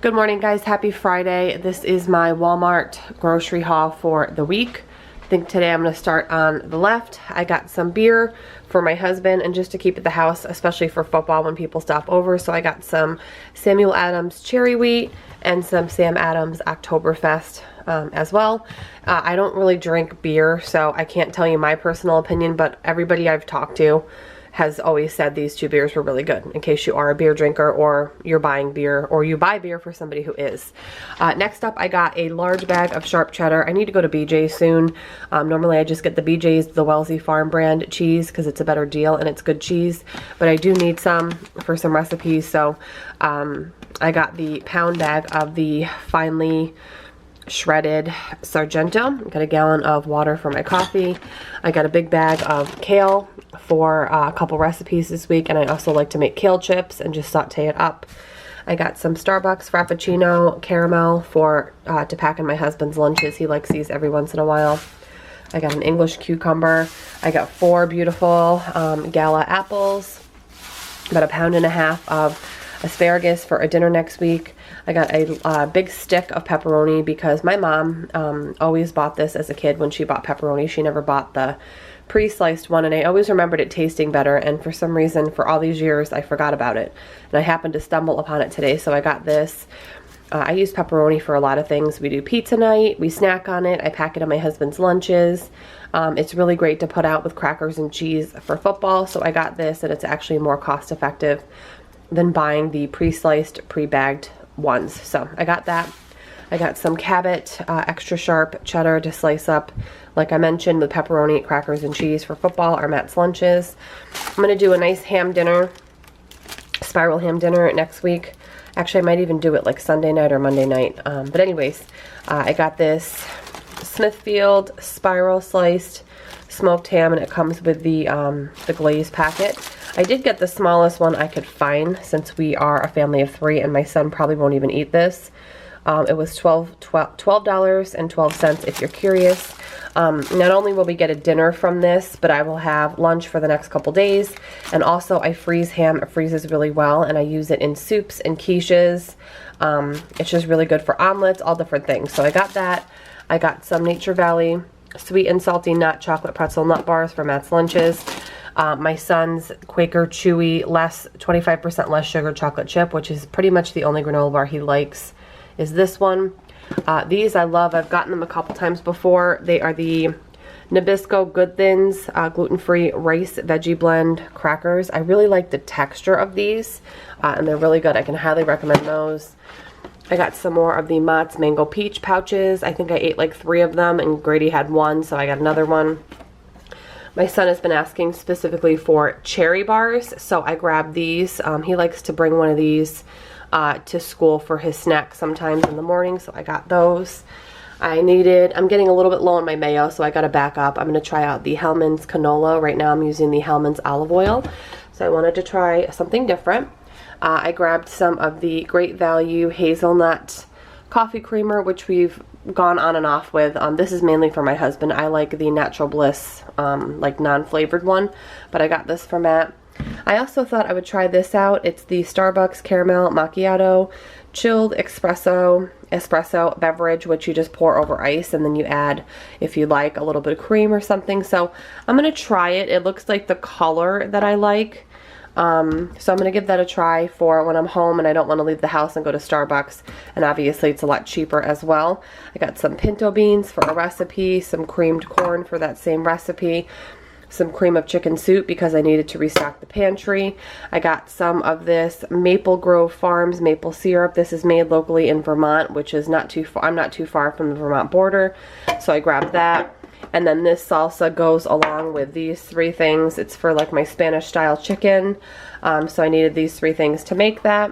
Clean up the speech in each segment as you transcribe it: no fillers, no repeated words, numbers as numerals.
Good morning, guys. Happy Friday. This is my Walmart grocery haul for the week. I think today I'm going to start on the left. I got some beer for my husband and just to keep at the house, especially for football when people stop over. So I got some Samuel Adams Cherry Wheat and some Sam Adams Oktoberfest as well. I don't really drink beer, so I can't tell you my personal opinion, but everybody I've talked to has always said these two beers were really good, in case you are a beer drinker or you're buying beer or you buy beer for somebody who is. Next up, I got a large bag of sharp cheddar. I need to go to BJ's soon. Normally I just get the BJ's, the Wellesley Farm brand cheese, because it's a better deal and it's good cheese, but I do need some for some recipes, so I got the pound bag of the finely shredded Sargento. Got a gallon of water for my coffee. I got a big bag of kale for a couple recipes this week, and I also like to make kale chips and just saute it up. I got some Starbucks Frappuccino caramel for to pack in my husband's lunches. He likes these every once in a while. I got an English cucumber. I got 4 beautiful Gala apples. About 1.5 pounds of asparagus for a dinner next week. I got a big stick of pepperoni because my mom always bought this as a kid. When she bought pepperoni, she never bought the pre-sliced one, and I always remembered it tasting better, and for some reason for all these years I forgot about it, and I happened to stumble upon it today, so I got this. I use pepperoni for a lot of things. We do pizza night, we snack on it, I pack it in my husband's lunches. It's really great to put out with crackers and cheese for football, so I got this, and it's actually more cost effective than buying the pre-sliced, pre-bagged ones. So I got that. I got some Cabot extra sharp cheddar to slice up, like I mentioned, with pepperoni, crackers, and cheese for football or Matt's lunches. I'm going to do a nice ham dinner, spiral ham dinner next week. Actually, I might even do it like Sunday night or Monday night. But anyways, I got this Smithfield spiral sliced smoked ham, and it comes with the glaze packet. I did get the smallest one I could find since we are a family of 3 and my son probably won't even eat this. It was $12.12 if you're curious. Not only will we get a dinner from this, but I will have lunch for the next couple days. And also I freeze ham. It freezes really well, and I use it in soups and quiches. It's just really good for omelets, all different things. So I got that. I got some Nature Valley sweet and salty nut chocolate pretzel nut bars for Matt's lunches. My son's Quaker Chewy 25% less sugar chocolate chip, which is pretty much the only granola bar he likes, is this one. These I love. I've gotten them a couple times before. They are the Nabisco Good Thins gluten-free rice veggie blend crackers. I really like the texture of these, and they're really good. I can highly recommend those. I got some more of the Mott's Mango Peach pouches. I think I ate like 3 of them, and Grady had 1, so I got another one. My son has been asking specifically for cherry bars, so I grabbed these. He likes to bring one of these to school for his snack sometimes in the morning, so I got those. I'm getting a little bit low on my mayo, so I got to back up. I'm going to try out the Hellmann's canola. Right now I'm using the Hellmann's olive oil, so I wanted to try something different. I grabbed some of the Great Value hazelnut coffee creamer, which we've gone on and off with. This is mainly for my husband. I like the Natural Bliss, like non-flavored one, but I got this for Matt. I also thought I would try this out. It's the Starbucks Caramel Macchiato chilled espresso beverage, which you just pour over ice, and then you add, if you like, a little bit of cream or something. So I'm going to try it. It looks like the color that I like. So I'm going to give that a try for when I'm home and I don't want to leave the house and go to Starbucks, and obviously it's a lot cheaper as well. I got some pinto beans for a recipe, some creamed corn for that same recipe, some cream of chicken soup because I needed to restock the pantry. I got some of this Maple Grove Farms maple syrup. This is made locally in Vermont, which is not too far. I'm not too far from the Vermont border, so I grabbed that. And then this salsa goes along with these 3 things. It's for like my Spanish style chicken. So I needed these 3 things to make that.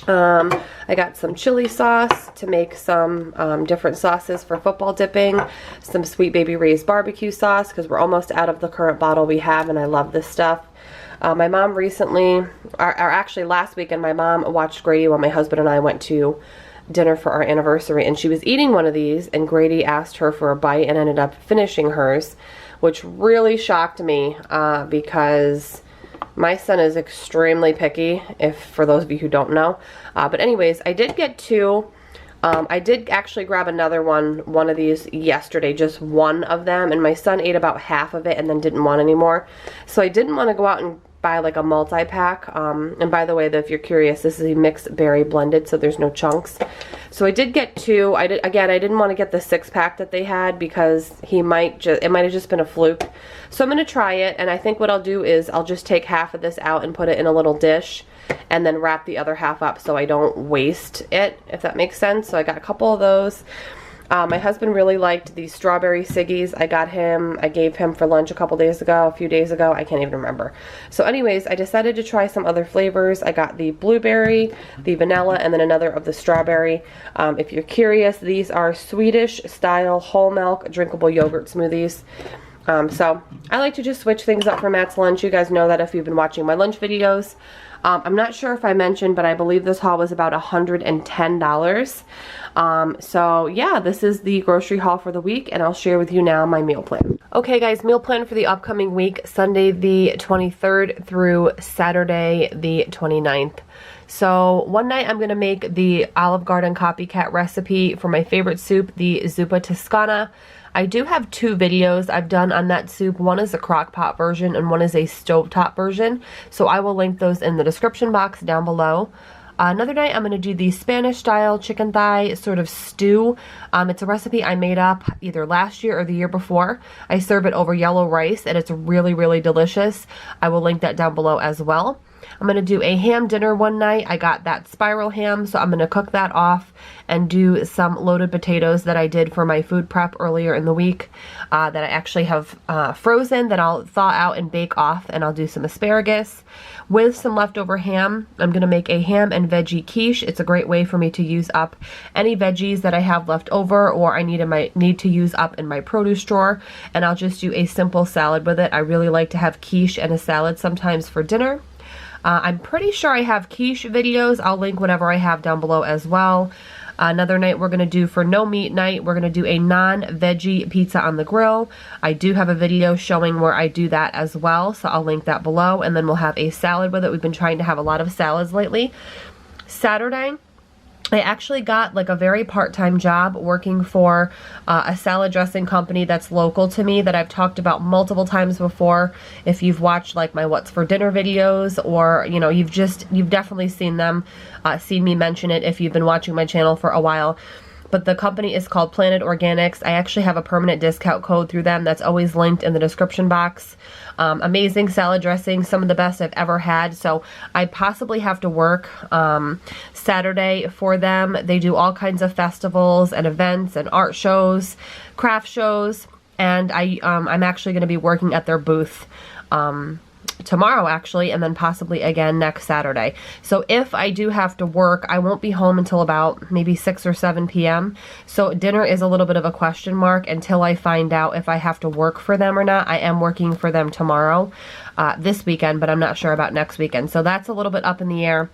I got some chili sauce to make some different sauces for football dipping. Some Sweet Baby Ray's barbecue sauce because we're almost out of the current bottle we have, and I love this stuff. My mom recently, or actually last weekend, my mom watched Grady while my husband and I went to dinner for our anniversary, and she was eating one of these, and Grady asked her for a bite and ended up finishing hers, which really shocked me because My son is extremely picky, if for those of you who don't know. But anyways, I did get 2. I did actually grab another one of these yesterday, just one of them, and my son ate about half of it and then didn't want any more. So I didn't want to go out and buy like a multi-pack. And by the way, if you're curious, this is a mixed berry blended, so there's no chunks. So I did get 2. I didn't want to get the 6-pack that they had because it might have just been a fluke. So I'm going to try it, and I think what I'll do is I'll just take half of this out and put it in a little dish and then wrap the other half up so I don't waste it, if that makes sense. So I got a couple of those. My husband really liked these strawberry ciggies. I gave him for lunch a few days ago. I can't even remember. So anyways, I decided to try some other flavors. I got the blueberry, the vanilla, and then another of the strawberry. If you're curious, these are Swedish style whole milk drinkable yogurt smoothies. So I like to just switch things up for Matt's lunch. You guys know that if you've been watching my lunch videos. I'm not sure if I mentioned, but I believe this haul was about $110. So yeah, this is the grocery haul for the week, and I'll share with you now my meal plan. Okay guys, meal plan for the upcoming week, Sunday the 23rd through Saturday the 29th. So one night I'm going to make the Olive Garden Copycat recipe for my favorite soup, the Zuppa Toscana. I do have 2 videos I've done on that soup. One is a crock pot version and one is a stovetop version. So I will link those in the description box down below. Another night I'm going to do the Spanish style chicken thigh sort of stew. It's a recipe I made up either last year or the year before. I serve it over yellow rice and it's really, really delicious. I will link that down below as well. I'm going to do a ham dinner one night. I got that spiral ham, so I'm going to cook that off and do some loaded potatoes that I did for my food prep earlier in the week that I actually have frozen that I'll thaw out and bake off, and I'll do some asparagus. With some leftover ham, I'm going to make a ham and veggie quiche. It's a great way for me to use up any veggies that I have left over or I need to use up in my produce drawer, and I'll just do a simple salad with it. I really like to have quiche and a salad sometimes for dinner. I'm pretty sure I have quiche videos. I'll link whatever I have down below as well. Another night we're going to do for no meat night, we're going to do a non-veggie pizza on the grill. I do have a video showing where I do that as well, so I'll link that below. And then we'll have a salad with it. We've been trying to have a lot of salads lately. Saturday, I actually got like a very part-time job working for a salad dressing company that's local to me that I've talked about multiple times before. If you've watched like my What's for Dinner videos, or you know, you've definitely seen them, seen me mention it if you've been watching my channel for a while. But the company is called Planet Organics. I actually have a permanent discount code through them that's always linked in the description box. Amazing salad dressing, some of the best I've ever had. So I possibly have to work Saturday for them. They do all kinds of festivals and events and art shows, craft shows, and I'm actually going to be working at their booth tomorrow actually, and then possibly again next Saturday. So if I do have to work, I won't be home until about maybe 6 or 7 p.m. So dinner is a little bit of a question mark until I find out if I have to work for them or not. I am working for them tomorrow, this weekend, but I'm not sure about next weekend. So that's a little bit up in the air.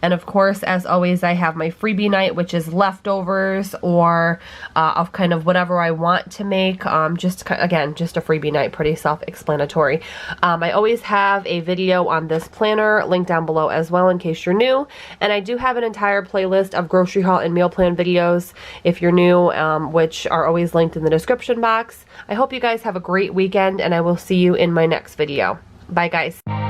And of course, as always, I have my freebie night, which is leftovers or of kind of whatever I want to make. Just a freebie night, pretty self-explanatory. I always have a video on this planner linked down below as well in case you're new. And I do have an entire playlist of grocery haul and meal plan videos if you're new, which are always linked in the description box. I hope you guys have a great weekend, and I will see you in my next video. Bye guys.